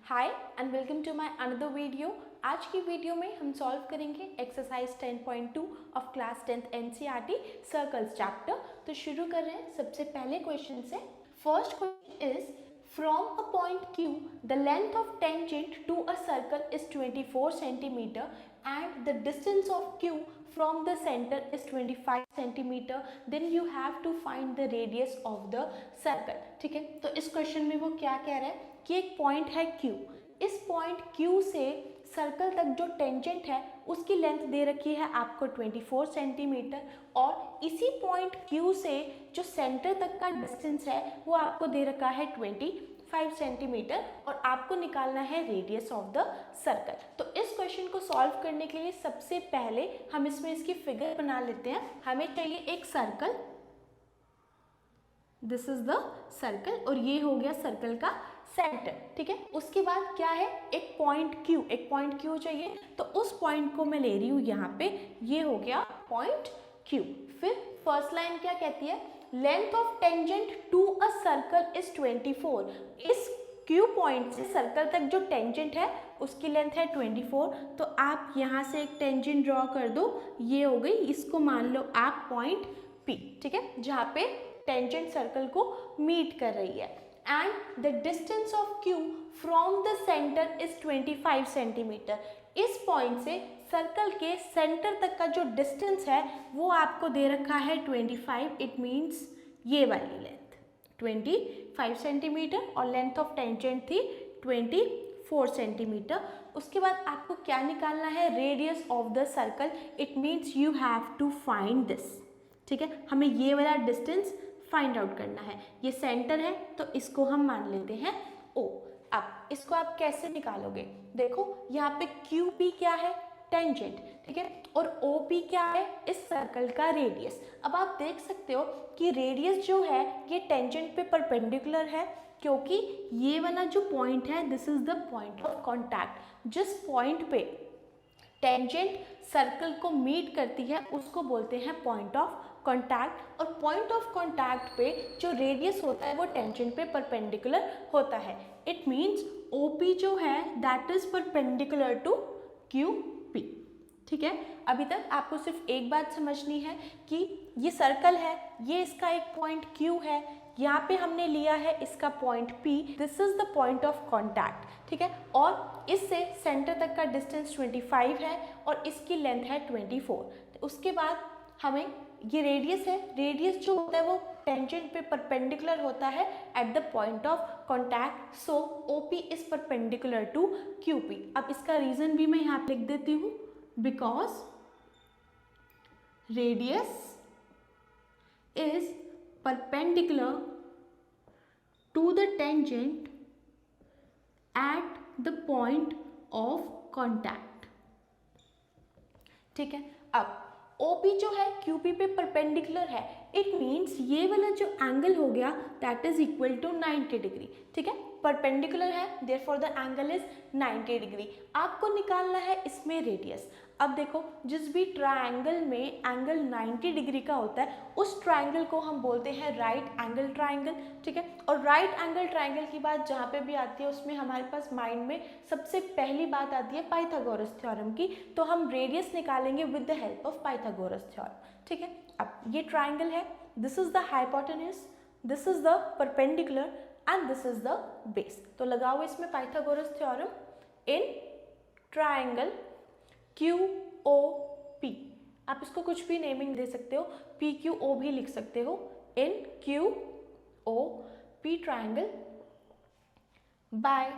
Hi and welcome to my another video. आज की video में हम सॉल्व करेंगे exercise 10.2 of class 10th NCERT circles chapter. तो शुरू कर रहे हैं सबसे पहले क्वेश्चन से। First question is from a point Q the length of tangent to a circle is 24 centimetre and the distance of Q from the center is 25 centimeter, then you have to find the radius of the circle। ठीक है, तो इस question में वो क्या कह रहा है कि एक पॉइंट है Q, इस पॉइंट Q से सर्कल तक जो टेंजेंट है उसकी लेंथ दे रखी है आपको 24 सेंटीमीटर और इसी पॉइंट Q से जो सेंटर तक का डिस्टेंस है वो आपको दे रखा है 25 सेंटीमीटर और आपको निकालना है रेडियस ऑफ द सर्कल। तो इस क्वेश्चन को सॉल्व करने के लिए सबसे पहले हम इसमें इसकी फिगर बना लेते हैं। हमें चाहिए एक circle, this is the circle और ये हो गया सर्कल का सेंटर। ठीक है, उसके बाद क्या है, एक पॉइंट Q चाहिए, तो उस पॉइंट को मैं ले रही हूँ यहाँ पे, ये हो गया पॉइंट Q। फिर फर्स्ट लाइन क्या कहती है, length of tangent to a circle is 24। इस Q पॉइंट से सर्कल तक जो टेंजेंट है उसकी लेंथ है 24। तो आप यहाँ से एक टेंजेंट ड्रॉ कर दो, ये हो गई, इसको मान लो आप पॉइंट P। ठीक है, जहाँ पे टेंजेंट सर्कल को मीट कर रही है। And the distance of Q from the centre is 25 centimetre. इस पॉइंट से सर्कल के सेंटर तक का जो डिस्टेंस है वो आपको दे रखा है 25। इट मीन्स ये वाली लेंथ 25 सेंटीमीटर और लेंथ ऑफ टेंजेंट थी 24 सेंटीमीटर। उसके बाद आपको क्या निकालना है, radius of the circle. It means you have to find this. ठीक है, हमें ये वाला डिस्टेंस फाइंड आउट करना है। ये सेंटर है तो इसको हम मान लेते हैं O। अब इसको आप कैसे निकालोगे, देखो यहाँ पे QP क्या है, टेंजेंट। ठीक है, और OP क्या है, इस सर्कल का रेडियस। अब आप देख सकते हो कि रेडियस जो है ये टेंजेंट पे परपेंडिकुलर है, क्योंकि ये वाला जो पॉइंट है this is the point of contact. जिस पॉइंट पे टेंजेंट सर्कल को मीट करती है उसको बोलते हैं पॉइंट ऑफ कॉन्टैक्ट। और पॉइंट ऑफ कॉन्टैक्ट पे जो रेडियस होता है वो टेंजेंट पे परपेंडिकुलर होता है। इट मीन्स OP जो है that is perpendicular to QP। ठीक है, अभी तक आपको सिर्फ एक बात समझनी है कि ये सर्कल है, ये इसका एक पॉइंट Q है, यहाँ पे हमने लिया है इसका point P, this is the point of contact. ठीक है, और इससे सेंटर तक का डिस्टेंस 25 है और इसकी लेंथ है 24। तो उसके बाद हमें ये रेडियस है, रेडियस जो होता है वो टेंजेंट पे परपेंडिकुलर होता है at the point of contact. So OP is perpendicular to QP। अब इसका रीजन भी मैं यहाँ पे लिख देती हूँ, because radius is perpendicular to the tangent at the point of contact। ठीक है, अब OP जो है QP पे परपेंडिकुलर है। इट मीन्स ये वाला जो एंगल हो गया that is equal to 90 degree. ठीक है, परपेंडिकुलर है, therefore the angle is 90 degree. आपको निकालना है इसमें रेडियस। अब देखो, जिस भी ट्रायंगल में एंगल 90 डिग्री का होता है उस ट्रायंगल को हम बोलते हैं राइट एंगल ट्रायंगल। ठीक है, और राइट एंगल ट्रायंगल की बात जहाँ पे भी आती है उसमें हमारे पास माइंड में सबसे पहली बात आती है पाइथागोरस थ्योरम की। तो हम रेडियस निकालेंगे with the help of Pythagoras theorem. ठीक है, अब ये ट्रायंगल है, this is the hypotenuse, this is the perpendicular and this is the base. तो लगाओ इसमें Pythagoras theorem in triangle QOP। आप इसको कुछ भी नेमिंग दे सकते हो, PQO भी लिख सकते हो। In QOP triangle by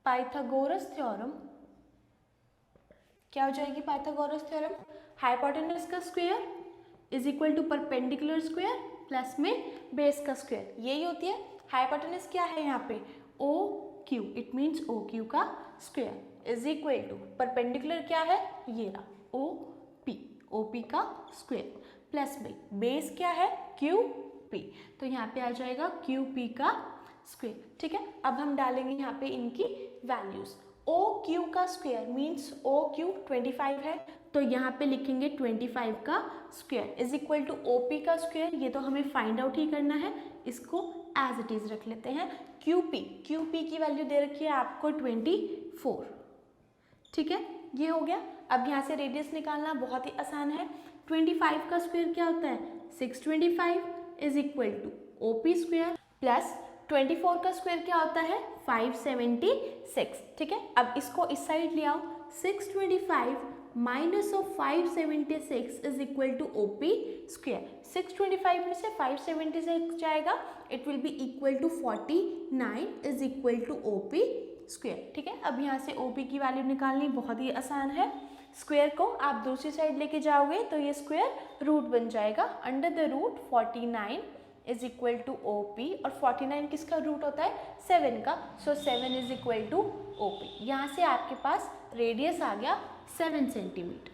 Pythagoras theorem, क्या हो जाएगी पाइथागोरस थ्योरम, हाइपोटेन्यूज का square is equal to perpendicular square plus में बेस का स्क्वायर, यही होती है। हाइपोटेन्यूज क्या है यहाँ पे, OQ, इट मीन्स OQ का square is equal to perpendicular क्या है, ये रहा OP का स्क्वायर प्लस में बेस क्या है QP, तो यहाँ पे आ जाएगा QP का स्क्वायर। ठीक है, अब हम डालेंगे यहाँ पे इनकी वैल्यूज। ओ क्यू का स्क्वायर मीन्स ओ क्यू 25 है, तो यहाँ पे लिखेंगे 25 का square is equal to O P का स्क्वायर, ये तो हमें फाइंड आउट ही करना है, इसको एज इट इज रख लेते हैं। क्यू पी की वैल्यू दे रखी है आपको 24, ठीक है, ये हो गया। अब यहाँ से रेडियस निकालना बहुत ही आसान है। 25 का स्क्वायर क्या होता है, 625 is equal to O P square plus 24 का स्क्वायर क्या होता है 576, ठीक है। अब इसको इस साइड ले आओ, 625 minus of 576 is equal to O P square. 625 में से 576 जाएगा, it will be equal to 49 is equal to O P square, ठीक है। अब यहाँ से ओ पी की वैल्यू निकालनी बहुत ही आसान है। स्क्वायर को आप दूसरी साइड लेके जाओगे तो ये स्क्वायर रूट बन जाएगा, under the root 49 is equal to O P, और 49 किसका रूट होता है 7 का, so 7 is equal to O P. यहाँ से आपके पास रेडियस आ गया 7 centimetre.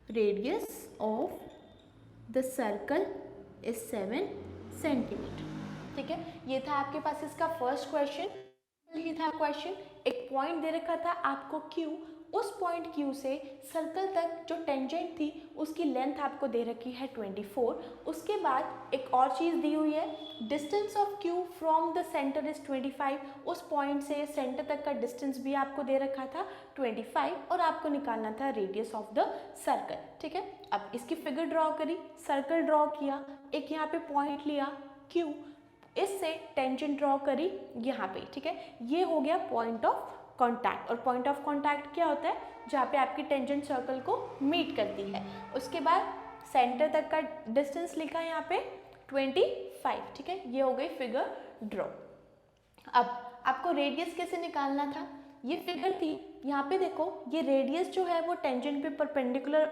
Radius of the circle is 7 centimetre, ठीक है। ये था आपके पास इसका फर्स्ट क्वेश्चन। ये था क्वेश्चन, एक पॉइंट दे रखा था आपको Q, उस पॉइंट Q से सर्कल तक जो टेंजेंट थी उसकी लेंथ आपको दे रखी है 24। उसके बाद एक और चीज़ दी हुई है, distance of Q from the centre is 25, उस पॉइंट से सेंटर तक का डिस्टेंस भी आपको दे रखा था 25, और आपको निकालना था रेडियस ऑफ द सर्कल, ठीक है। अब इसकी फिगर ड्रॉ करी, सर्कल ड्रॉ किया, एक यहाँ पे पॉइंट लिया Q, इससे टेंजेंट ड्रॉ करी यहाँ पे, ठीक है। ये हो गया पॉइंट ऑफ कॉन्टैक्ट, और पॉइंट ऑफ कॉन्टैक्ट क्या होता है, जहाँ पे आपकी टेंजेंट सर्कल को मीट करती है। उसके बाद सेंटर तक का डिस्टेंस लिखा है यहाँ पे 25, ठीक है। ये हो गई फिगर ड्रॉ। अब आपको रेडियस कैसे निकालना था, ये फिगर थी, यहाँ पे देखो ये रेडियस जो है वो टेंजेंट पे परपेंडिकुलर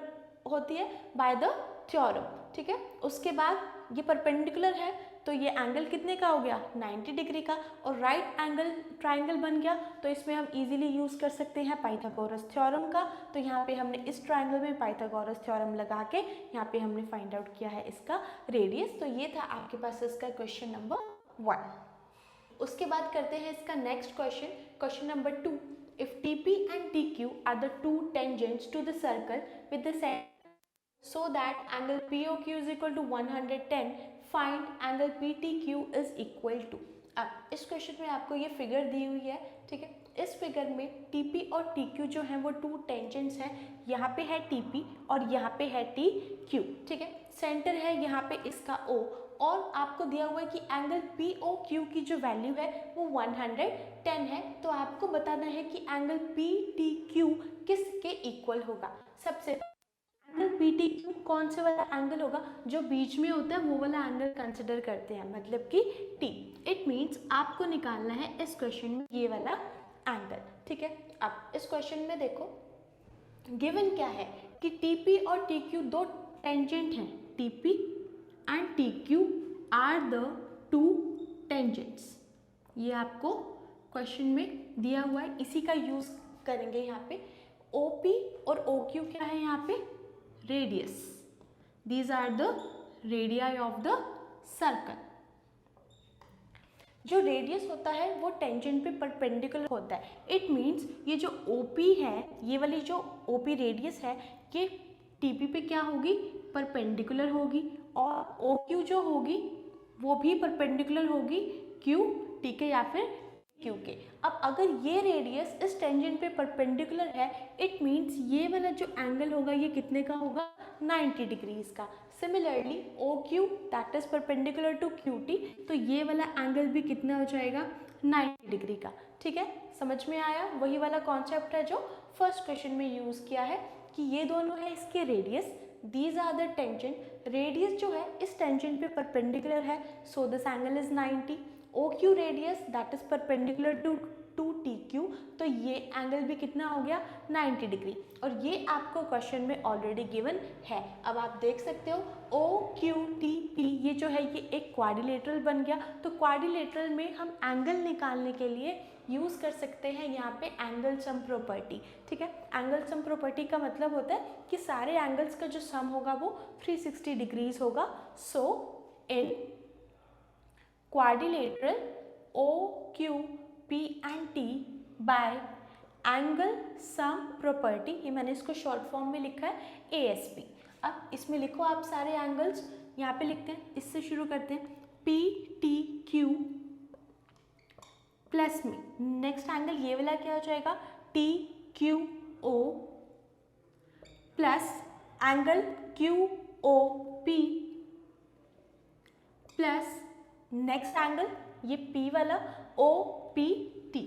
होती है बाय द थ्योरम, ठीक है। उसके बाद ये परपेंडिकुलर है तो ये एंगल कितने का हो गया 90 डिग्री का, और राइट एंगल ट्राइंगल बन गया, तो इसमें हम इजीली यूज़ कर सकते हैं पाइथागोरस थ्योरम का। तो यहाँ पे हमने इस ट्राइंगल में पाइथागोरस थ्योरम लगा के यहाँ पे हमने फाइंड आउट किया है इसका रेडियस। तो ये था आपके पास इसका क्वेश्चन नंबर 1। उसके बाद करते हैं इसका next question, question number 2। If TP and TQ are the two tangents to the circle with the centre so that angle POQ is equal to 110, find angle PTQ is equal to। अब इस question में आपको ये figure दी हुई है, ठीक है। इस फिगर में TP और TQ जो हैं वो टू टेंजेंट्स हैं, यहाँ पे है TP और यहाँ पे है TQ, ठीक है। सेंटर है यहाँ पे इसका O, और आपको दिया हुआ है कि एंगल POQ की जो वैल्यू है वो 110 है, तो आपको बताना है कि एंगल PTQ किसके इक्वल होगा। सबसे एंगल PTQ कौन से वाला एंगल होगा, जो बीच में होता है वो वाला एंगल कंसिडर करते हैं, मतलब कि T। इट मीन्स आपको निकालना है इस क्वेश्चन में ये वाला एंगल, ठीक है। अब इस क्वेश्चन में देखो गिवन क्या है कि TP और TQ दो टेंजेंट हैं, TP and TQ are the two tangents. ये आपको क्वेश्चन में दिया हुआ है, इसी का यूज करेंगे यहाँ पे। OP और OQ क्या है यहाँ पे radius, these are the radii of the circle. जो रेडियस होता है वो टेंजेंट पे परपेंडिकुलर होता है। इट मीन्स ये जो OP है, ये वाली जो OP रेडियस है, ये TP पे क्या होगी परपेंडिकुलर होगी, और OQ जो होगी वो भी परपेंडिकुलर होगी QT के या फिर Q के। अब अगर ये रेडियस इस टेंजेंट पे परपेंडिकुलर है, इट मीन्स ये वाला जो एंगल होगा ये कितने का होगा 90 डिग्रीज का। Similarly OQ that is perpendicular to QT, तो ये वाला एंगल भी कितना हो जाएगा 90 डिग्री का, ठीक है। समझ में आया, वही वाला कॉन्सेप्ट है जो फर्स्ट क्वेश्चन में यूज किया है कि ये दोनों है इसके radius, these are the tangent. Radius जो है इस टेंजेंट पे परपेंडिकुलर है, so this angle is 90। OQ radius that is perpendicular to TQ, तो ये एंगल भी कितना हो गया 90 डिग्री, और ये आपको क्वेश्चन में ऑलरेडी गिवन है। अब आप देख सकते हो OQTP ये जो है ये एक क्वाड्रिलेटरल बन गया, तो क्वाड्रिलेटरल में हम एंगल निकालने के लिए यूज़ कर सकते हैं यहाँ पे एंगल सम प्रॉपर्टी, ठीक है। एंगल सम प्रॉपर्टी का मतलब होता है कि सारे एंगल्स का जो सम होगा वो 360 डिग्रीज होगा। सो इन quadrilateral OQP and T bye angle sum property, ये मैंने इसको शॉर्ट फॉर्म में लिखा है ASP। अब इसमें लिखो आप सारे एंगल्स, यहाँ पे लिखते हैं, इससे शुरू करते हैं। PTQ प्लस में नेक्स्ट एंगल ये वाला क्या हो जाएगा, TQO plus angle QOP plus next angle ये P वाला OPT,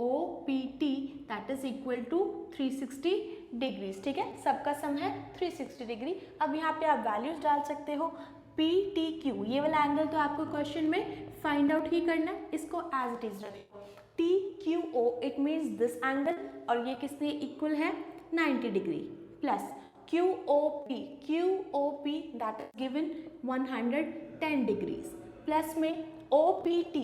OPT that is equal to 360 degrees. ठीक है, सबका सम है 360 डिग्री। अब यहाँ पे आप वैल्यूज डाल सकते हो। PTQ ये वाला एंगल तो आपको क्वेश्चन में फाइंड आउट ही करना है, इसको एज इट इज रखो। TQO इट मीन्स दिस एंगल, और ये किसने इक्वल है 90 degree, plus QOP that is given 110 degrees, plus में OPT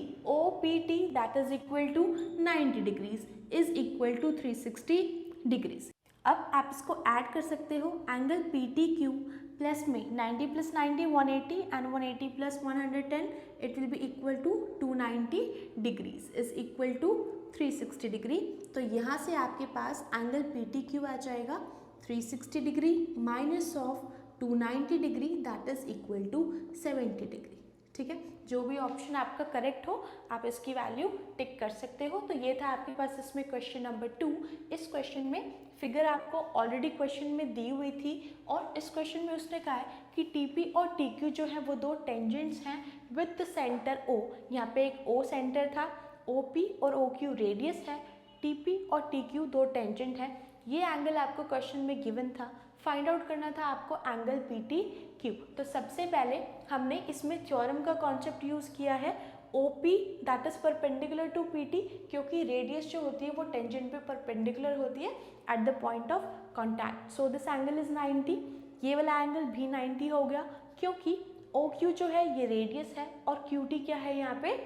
that is equal to 90 degrees is equal to 360 degrees. अब आप इसको ऐड कर सकते हो, एंगल PTQ प्लस में 90 plus 90 180 and 180 plus 110 it will be equal to 290 degrees is equal to 360 degree. तो यहाँ से आपके पास एंगल PTQ आ जाएगा 360 degree minus of 290 degree that is equal to 70 degree. ठीक है, जो भी ऑप्शन आपका करेक्ट हो आप इसकी वैल्यू टिक कर सकते हो। तो ये था आपके पास इसमें क्वेश्चन नंबर 2। इस क्वेश्चन में फिगर आपको ऑलरेडी क्वेश्चन में दी हुई थी, और इस क्वेश्चन में उसने कहा है कि TP और TQ जो है वो दो टेंजेंट्स हैं विद द सेंटर O। यहाँ पे एक O सेंटर था, OP और OQ रेडियस है, TP और TQ दो टेंजेंट है। ये एंगल आपको क्वेश्चन में गिवन था, फाइंड आउट करना था आपको एंगल PTQ। तो सबसे पहले हमने इसमें थ्योरम का कॉन्सेप्ट यूज़ किया है, OP that is perpendicular to PT, क्योंकि रेडियस जो होती है वो टेंजेंट पे परपेंडिकुलर होती है at the point of contact. So this angle is 90। ये वाला एंगल भी 90 हो गया, क्योंकि OQ जो है ये रेडियस है और QT क्या है यहाँ पे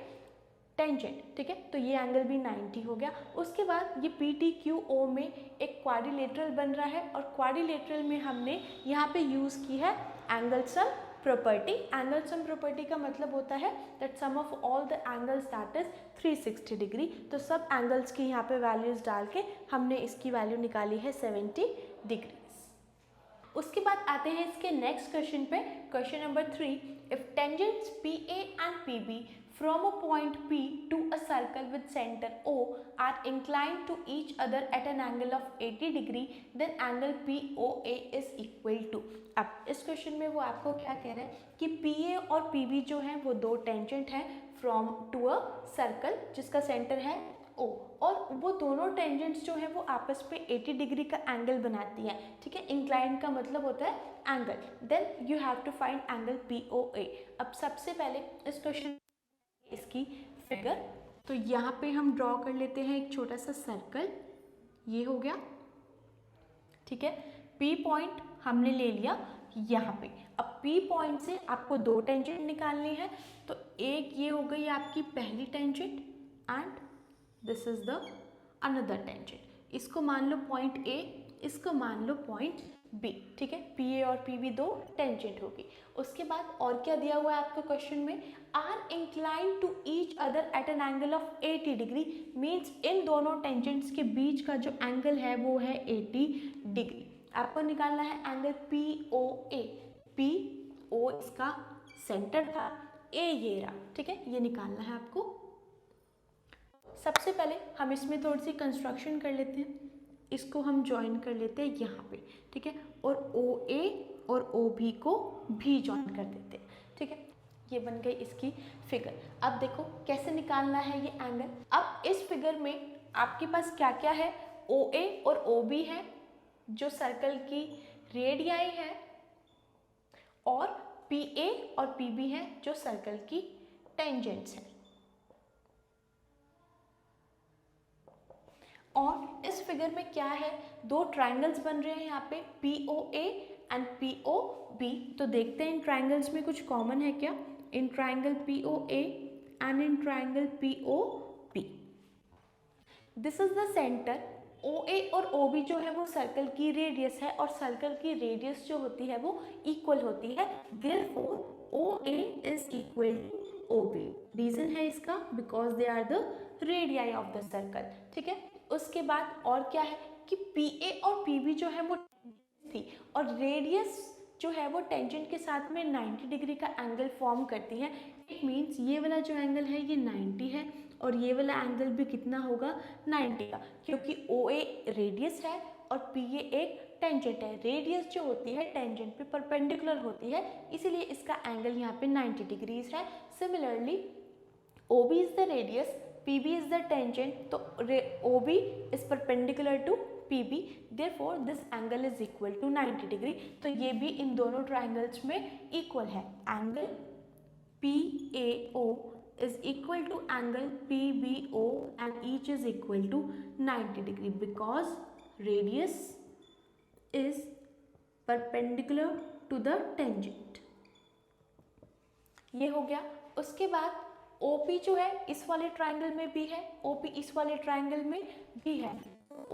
टेंजेंट। ठीक है, तो ये एंगल भी 90 हो गया। उसके बाद ये PTQO में एक क्वाड्रिलेटरल बन रहा है, और क्वाड्रिलेटरल में हमने यहाँ पे यूज़ की है angle sum property. Angle sum property का मतलब होता है that sum of all the angles that is 360 degree. तो सब एंगल्स की यहाँ पे वैल्यूज डाल के हमने इसकी वैल्यू निकाली है 70 डिग्री। उसके बाद आते हैं इसके नेक्स्ट क्वेश्चन पे, question number 3। If tangents PA and PB from a point P to a circle with center O are inclined to each other at an angle of 80 degree, then angle POA is equal to। अब इस question में वो आपको क्या कह रहे हैं कि PA और PB जो हैं वो दो टेंजेंट हैं फ्रॉम टू अ सर्कल जिसका सेंटर है O, और वो दोनों टेंजेंट्स जो हैं वो आपस पे 80 डिग्री का एंगल बनाती हैं। ठीक है, इंक्लाइंड का मतलब होता है angle. Then you have to find angle POA। अब सबसे पहले इस क्वेश्चन इसकी फिगर, तो यहाँ पे हम ड्रॉ कर लेते हैं एक छोटा सा सर्कल, ये हो गया। ठीक है, P पॉइंट हमने ले लिया यहाँ पे। अब P पॉइंट से आपको दो टेंजेंट निकालनी है, तो एक ये हो गई आपकी पहली tangent and this is the another tangent. इसको मान लो पॉइंट A, इसको मान लो पॉइंट B। ठीक है, PA और PB दो टेंजेंट होगी। उसके बाद और क्या दिया हुआ है आपके क्वेश्चन में, are inclined to each other at an angle of 80 degree, means इन दोनों टेंजेंट्स के बीच का जो एंगल है वो है 80 डिग्री। आपको निकालना है एंगल POA। PO इसका सेंटर था, A ये रहा। ठीक है, ये निकालना है आपको। सबसे पहले हम इसमें थोड़ी सी कंस्ट्रक्शन कर लेते हैं, इसको हम ज्वाइन कर लेते हैं यहाँ पे। ठीक है, और OA और OB को भी ज्वाइन कर देते हैं। ठीक है, ये बन गई इसकी फिगर। अब देखो कैसे निकालना है ये एंगल। अब इस फिगर में आपके पास क्या क्या है, OA और OB है जो सर्कल की रेडियाई है, और PA और PB है जो सर्कल की टेंजेंट्स हैं। और इस फिगर में क्या है, दो ट्रायंगल्स बन रहे हैं यहाँ पे POA एंड POB। तो देखते हैं इन ट्रायंगल्स में कुछ कॉमन है क्या, in triangle POA and in triangle POB। This is the centre. OA और OB जो है वो सर्कल की रेडियस है, और सर्कल की रेडियस जो होती है वो इक्वल होती है। Therefore OA is equal to O B. Reason है इसका because they are the radii of the circle, ठीक है। उसके बाद और क्या है कि पी ए और पी बी जो है वो थी और रेडियस जो है वो टेंजेंट के साथ में 90 डिग्री का एंगल फॉर्म करती है। इट मीन्स ये वाला जो एंगल है ये 90 है और ये वाला एंगल भी कितना होगा 90 का, क्योंकि ओ ए रेडियस है और पी ए एक टेंजेंट है। रेडियस जो होती है टेंजेंट पे परपेंडिकुलर होती है, इसीलिए इसका एंगल यहाँ पे 90 डिग्रीज है। Similarly O B is the radius, P B is the tangent, तो O B is perpendicular to P B, therefore this angle is equal to 90 degree. तो ये भी इन दोनों ट्राइंगल्स में इक्वल है। Angle P A O is equal to angle PBO and each is equal to 90 degree because radius is perpendicular to the tangent। ये हो गया। उसके बाद OP जो है इस वाले ट्राइंगल में भी है, OP इस वाले ट्राइंगल में भी है।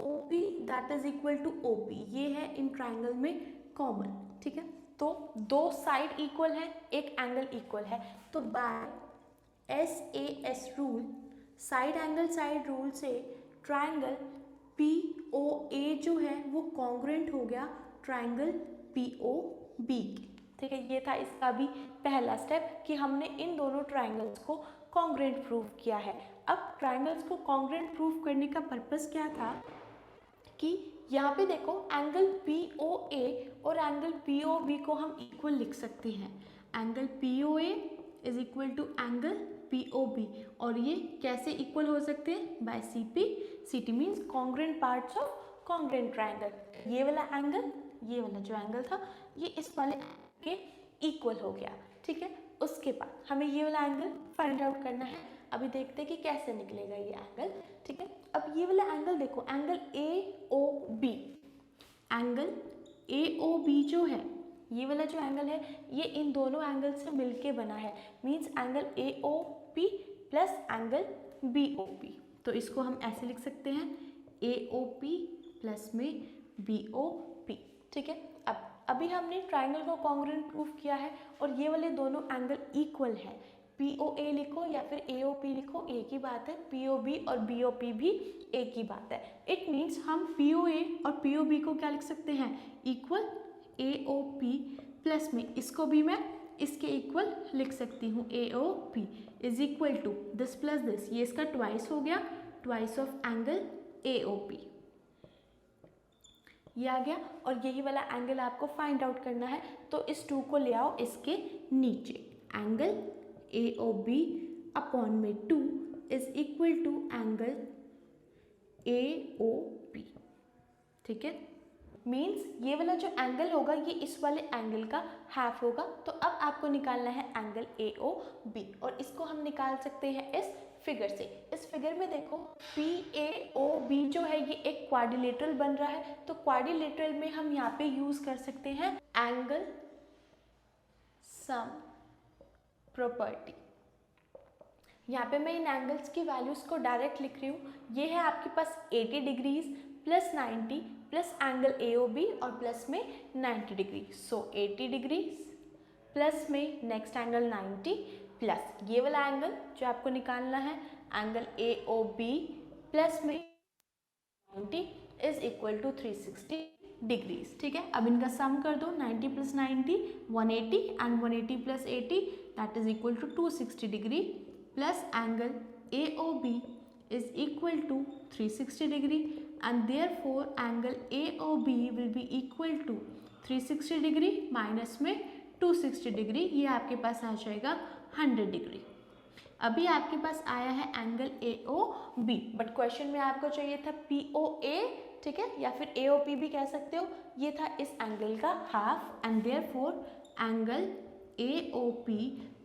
OP that is equal to OP, ये है इन ट्राइंगल में कॉमन, ठीक है। तो दो साइड इक्वल है, एक एंगल इक्वल है, तो by SAS rule, side angle side rule से ट्राइंगल POA जो है वो कॉन्ग्रुएंट हो गया ट्राइंगल POB के, ठीक है। ये था इसका भी पहला स्टेप कि हमने इन दोनों ट्राइंगल्स को कॉन्ग्रुएंट प्रूव किया है। अब ट्राइंगल्स को कॉन्ग्रुएंट प्रूव करने का पर्पस क्या था कि यहाँ पे देखो एंगल POA और एंगल POB को हम इक्वल लिख सकते हैं। Angle POA is equal to angle POB और ये कैसे इक्वल हो सकते हैं? By CP। CT means congruent parts of congruent triangle. ये वाला एंगल, ये वाला जो एंगल था ये इस वाले के इक्वल हो गया, ठीक है। उसके बाद हमें ये वाला एंगल फाइंड आउट करना है। अभी देखते हैं कि कैसे निकलेगा ये एंगल, ठीक है। अब ये वाला एंगल देखो, एंगल AOB, एंगल AOB जो है ये वाला जो एंगल है ये इन दोनों एंगल से मिलके बना है, means angle AOP plus angle BOP। तो इसको हम ऐसे लिख सकते हैं AOP प्लस में BOP, ठीक है। अब अभी हमने ट्राइंगल को कॉन्ग्रुएंट प्रूव किया है और ये वाले दोनों एंगल इक्वल है। POA लिखो या फिर AOP लिखो, एक ही बात है। POB और BOP भी एक ही बात है। इट मीन्स हम POA और POB को क्या लिख सकते हैं? इक्वल AOP प्लस में इसको भी मैं इसके इक्वल लिख सकती हूँ। AOP is equal to this plus this, ये इसका ट्वाइस हो गया, ट्वाइस ऑफ एंगल AOP, ये आ गया। और यही वाला एंगल आपको फाइंड आउट करना है, तो इस 2 को ले आओ इसके नीचे। एंगल AOB अपॉन में 2 is equal to angle AOP, ठीक है। मीन्स ये वाला जो एंगल होगा ये इस वाले एंगल का हाफ होगा। तो अब आपको निकालना है एंगल AOB और इसको हम निकाल सकते हैं इस फिगर से। इस फिगर में देखो PAOB जो है ये एक क्वाड्रिलेटरल बन रहा है, तो क्वाड्रिलेटरल में हम यहाँ पे यूज कर सकते हैं एंगल सम प्रॉपर्टी। यहाँ पे मैं इन एंगल्स की वैल्यूज को डायरेक्ट लिख रही हूँ। ये है आपके पास 80 degrees plus 90 plus angle AOB और प्लस में 90 डिग्री, सो 80 डिग्रीज प्लस में नेक्स्ट एंगल 90 प्लस ये वाला एंगल जो आपको निकालना है एंगल AOB प्लस में 90 इज इक्वल टू 360 डिग्रीज, ठीक है। अब इनका सम कर दो, 90 plus 90 180 and 180 plus 80 that is equal to 260 degree plus angle AOB is equal to 360 degree and therefore angle AOB will be equal to 360 degree minus में 260 degree, ये आपके पास आ जाएगा 100 डिग्री। अभी आपके पास आया है एंगल AOB, बट क्वेश्चन में आपको चाहिए था POA, ठीक है, या फिर AOP भी कह सकते हो। ये था इस एंगल का half and therefore angle AOP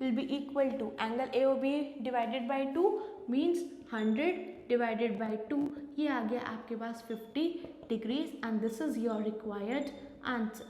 will be equal to angle AOB divided by 2 means 100 divided by 2, ये आ गया आपके पास 50 degrees and this is your required answer,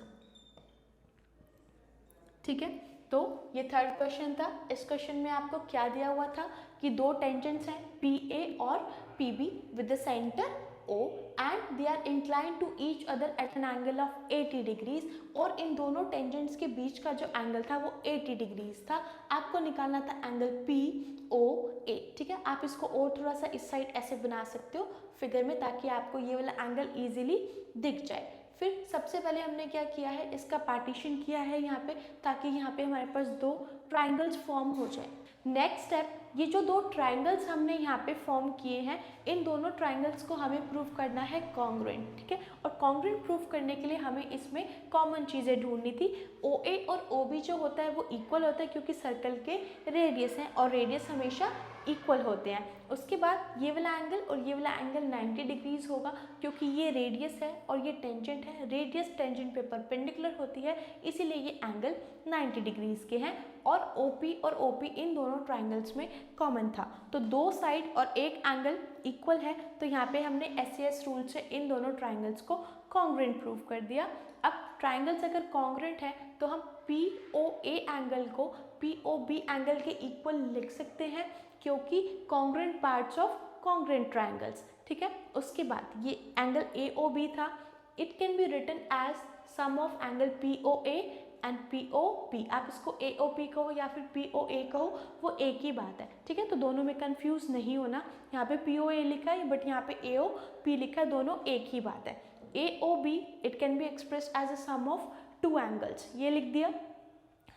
ठीक है। तो ये थर्ड क्वेश्चन था। इस क्वेश्चन में आपको क्या दिया हुआ था कि दो टेंजेंट्स हैं PA और PB with the centre O and they are inclined to each other at an angle of 80 degrees, और इन दोनों टेंजेंट्स के बीच का जो एंगल था वो 80 डिग्रीज था। आपको निकालना था एंगल POA, ठीक है। आप इसको और थोड़ा सा इस साइड ऐसे बना सकते हो फिगर में, ताकि आपको ये वाला एंगल इजीली दिख जाए। फिर सबसे पहले हमने क्या किया है, इसका पार्टीशन किया है यहाँ पे, ताकि यहाँ पे हमारे पास दो ट्राइंगल्स फॉर्म हो जाए। नेक्स्ट स्टेप, ये जो दो ट्राइंगल्स हमने यहाँ पे फॉर्म किए हैं, इन दोनों ट्राइंगल्स को हमें प्रूव करना है कॉन्ग्रुएंट, ठीक है। और कॉन्ग्रुएंट प्रूव करने के लिए हमें इसमें कॉमन चीज़ें ढूंढनी थी। OA और OB जो होता है वो इक्वल होता है, क्योंकि सर्कल के रेडियस हैं और रेडियस हमेशा इक्वल होते हैं। उसके बाद ये वाला एंगल और ये वाला एंगल 90 डिग्रीज होगा, क्योंकि ये रेडियस है और ये टेंजेंट है। रेडियस टेंजेंट पे परपेंडिकुलर होती है, इसीलिए ये एंगल 90 डिग्रीज के हैं। और OP और OP इन दोनों ट्राइंगल्स में कॉमन था, तो दो साइड और एक एंगल इक्वल है, तो यहाँ पे हमने SAS रूल से इन दोनों ट्राइंगल्स को कॉन्ग्रुएंट प्रूव कर दिया। अब ट्राइंगल्स अगर कॉन्ग्रुएंट है तो हम POA एंगल को POB एंगल के इक्वल लिख सकते हैं, क्योंकि congruent parts of congruent triangles, ठीक है। उसके बाद ये एंगल AOB था, it can be written as sum of angle POA and POB। आप इसको AOP कहो या फिर POA कहो, वो एक ही बात है, ठीक है। तो दोनों में कंफ्यूज नहीं होना, यहाँ पे POA लिखा है बट यहाँ पे AOP लिखा है, दोनों एक ही बात है। AOB it can be expressed as a sum of two angles, ये लिख दिया।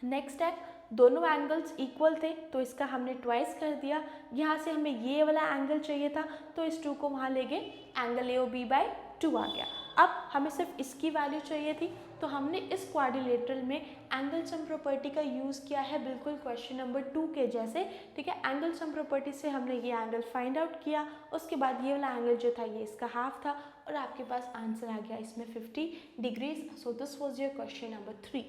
नेक्स्ट है, दोनों एंगल्स इक्वल थे तो इसका हमने ट्वाइस कर दिया। यहाँ से हमें ये वाला एंगल चाहिए था तो इस 2 को वहाँ ले गए, एंगल AOB/2 आ गया। अब हमें सिर्फ इसकी वैल्यू चाहिए थी, तो हमने इस क्वाड्रिलेटरल में एंगल सम प्रॉपर्टी का यूज़ किया है, बिल्कुल क्वेश्चन नंबर 2 के जैसे, ठीक है। एंगल सम प्रॉपर्टी से हमने ये एंगल फाइंड आउट किया। उसके बाद ये वाला एंगल जो था ये इसका हाफ था और आपके पास आंसर आ गया इसमें 50 degrees. So this was your question number 3।